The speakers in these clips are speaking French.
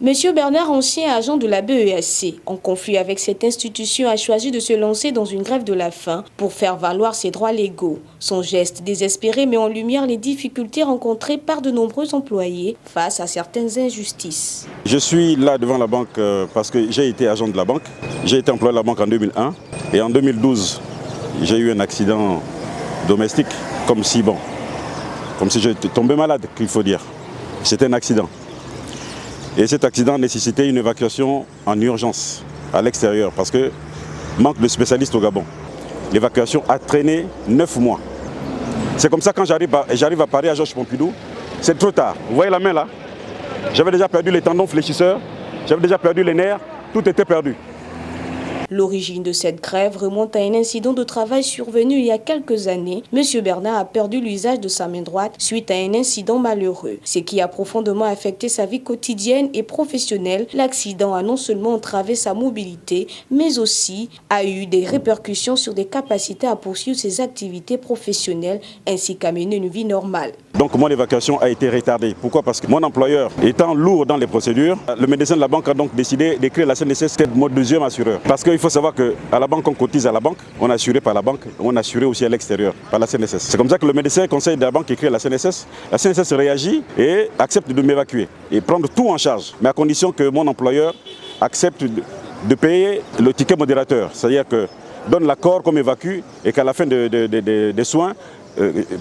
Monsieur Bernard, ancien agent de la BEAC, en conflit avec cette institution, a choisi de se lancer dans une grève de la faim pour faire valoir ses droits légaux. Son geste désespéré met en lumière les difficultés rencontrées par de nombreux employés face à certaines injustices. Je suis là devant la banque parce que j'ai été agent de la banque. J'ai été employé à la banque en 2001 et en 2012, j'ai eu un accident domestique comme si j'étais tombé malade, qu'il faut dire. C'était un accident. Et cet accident nécessitait une évacuation en urgence à l'extérieur parce que manque de spécialistes au Gabon. L'évacuation a traîné 9 mois. C'est comme ça quand j'arrive à Paris, à Georges Pompidou, c'est trop tard. Vous voyez la main là? J'avais déjà perdu les tendons fléchisseurs, j'avais déjà perdu les nerfs, tout était perdu. L'origine de cette grève remonte à un incident de travail survenu il y a quelques années. Monsieur Bernard a perdu l'usage de sa main droite suite à un incident malheureux, ce qui a profondément affecté sa vie quotidienne et professionnelle. L'accident a non seulement entravé sa mobilité, mais aussi a eu des répercussions sur des capacités à poursuivre ses activités professionnelles ainsi qu'à mener une vie normale. Donc mon évacuation a été retardée. Pourquoi? Parce que mon employeur étant lourd dans les procédures, le médecin de la banque a donc décidé d'écrire la CNSS comme mon deuxième assureur. Parce qu'il faut savoir qu'à la banque, on cotise à la banque, on est assuré par la banque, on est assuré aussi à l'extérieur par la CNSS. C'est comme ça que le médecin conseil de la banque écrit la CNSS réagit et accepte de m'évacuer et prendre tout en charge, mais à condition que mon employeur accepte de payer le ticket modérateur, c'est-à-dire que donne l'accord qu'on m'évacue et qu'à la fin des soins,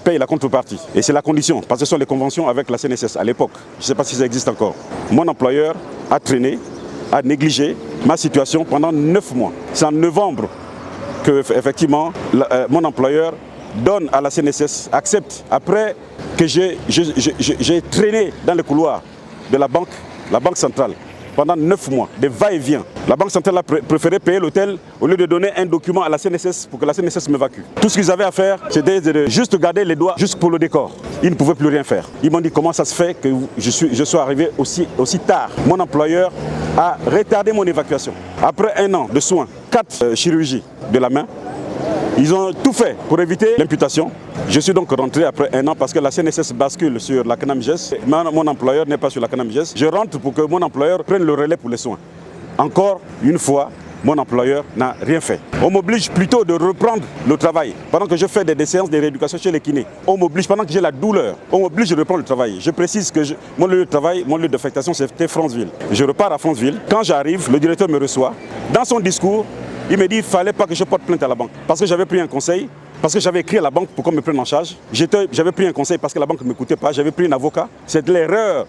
paye la contrepartie. Et c'est la condition, parce que ce sont les conventions avec la CNSS à l'époque. Je ne sais pas si ça existe encore. Mon employeur a traîné, a négligé ma situation pendant 9 mois. C'est en novembre que, effectivement, mon employeur donne à la CNSS, accepte, après que j'ai traîné dans le couloir de la banque centrale, pendant 9 mois, de va-et-vient. La Banque centrale a préféré payer l'hôtel au lieu de donner un document à la CNSS pour que la CNSS m'évacue. Tout ce qu'ils avaient à faire, c'était de juste garder les doigts juste pour le décor. Ils ne pouvaient plus rien faire. Ils m'ont dit comment ça se fait que je sois arrivé aussi tard. Mon employeur a retardé mon évacuation. Après 1 an de soins, 4 chirurgies de la main, ils ont tout fait pour éviter l'imputation. Je suis donc rentré après 1 an parce que la CNSS bascule sur la CNAMGES. Mon employeur n'est pas sur la CNAMGES. Je rentre pour que mon employeur prenne le relais pour les soins. Encore une fois, mon employeur n'a rien fait. On m'oblige plutôt de reprendre le travail. Pendant que je fais des séances de rééducation chez les kinés, on m'oblige, pendant que j'ai la douleur, on m'oblige de reprendre le travail. Je précise que mon lieu de travail, mon lieu d'affectation, c'était Franceville. Je repars à Franceville. Quand j'arrive, le directeur me reçoit. Dans son discours, il me dit qu'il ne fallait pas que je porte plainte à la banque. Parce que j'avais pris un conseil, parce que j'avais écrit à la banque pour qu'on me prenne en charge. J'avais pris un conseil parce que la banque ne m'écoutait pas. J'avais pris un avocat. C'est l'erreur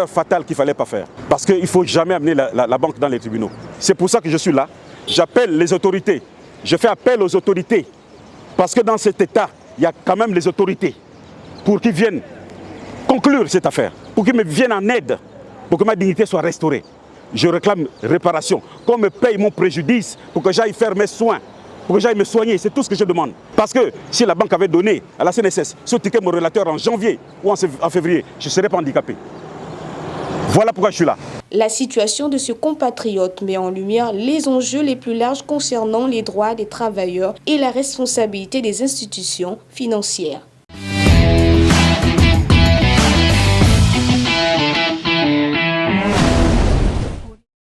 fatale qu'il ne fallait pas faire. Parce qu'il ne faut jamais amener la banque dans les tribunaux. C'est pour ça que je suis là. J'appelle les autorités. Je fais appel aux autorités. Parce que dans cet état, il y a quand même les autorités pour qu'ils viennent conclure cette affaire, pour qu'ils me viennent en aide, pour que ma dignité soit restaurée. Je réclame réparation, qu'on me paye mon préjudice pour que j'aille faire mes soins, pour que j'aille me soigner, c'est tout ce que je demande. Parce que si la banque avait donné à la CNSS ce ticket modérateur en janvier ou en février, je ne serais pas handicapé. Voilà pourquoi je suis là. La situation de ce compatriote met en lumière les enjeux les plus larges concernant les droits des travailleurs et la responsabilité des institutions financières.